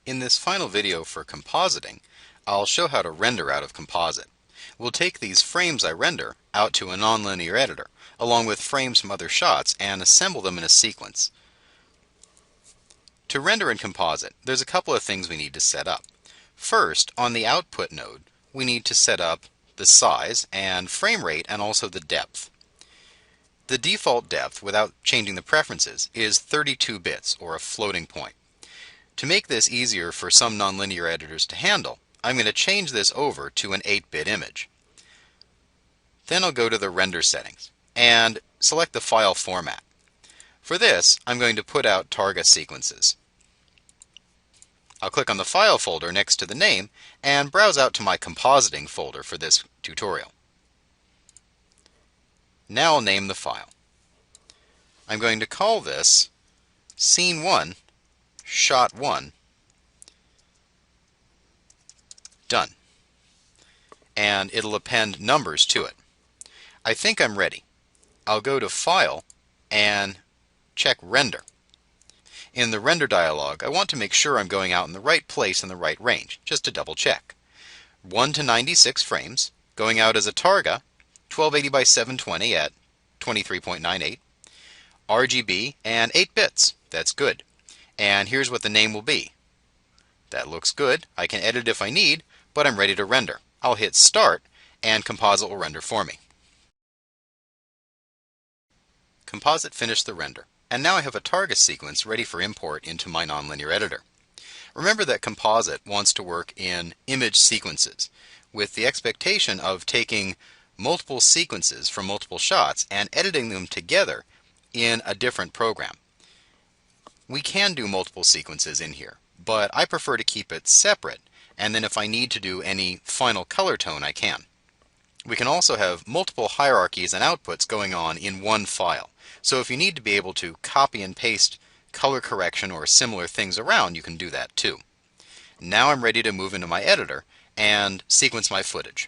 In this final video for compositing, I'll show how to render out of Composite. We'll take these frames I render out to a nonlinear editor, along with frames from other shots, and assemble them in a sequence. To render in Composite, there's a couple of things we need to set up. First, on the output node, we need to set up the size and frame rate and also the depth. The default depth, without changing the preferences, is 32 bits, or a floating point. To make this easier for some nonlinear editors to handle, I'm going to change this over to an 8-bit image. Then I'll go to the render settings and select the file format. For this, I'm going to put out Targa sequences. I'll click on the file folder next to the name and browse out to my compositing folder for this tutorial. Now I'll name the file. I'm going to call this Scene 1 Shot 1 Done. And it'll append numbers to it. I think I'm ready. I'll go to File and check Render. In the Render dialog, I want to make sure I'm going out in the right place in the right range, just to double check. 1 to 96 frames, going out as a Targa, 1280 by 720 at 23.98, RGB, and 8 bits. That's good. And here's what the name will be. That looks good. I can edit if I need, but I'm ready to render. I'll hit Start, and Composite will render for me. Composite finished the render, and now I have a Targa sequence ready for import into my nonlinear editor. Remember that Composite wants to work in image sequences, with the expectation of taking multiple sequences from multiple shots and editing them together in a different program. We can do multiple sequences in here, but I prefer to keep it separate, and then if I need to do any final color tone, I can. We can also have multiple hierarchies and outputs going on in one file. So if you need to be able to copy and paste color correction or similar things around, you can do that too. Now I'm ready to move into my editor and sequence my footage.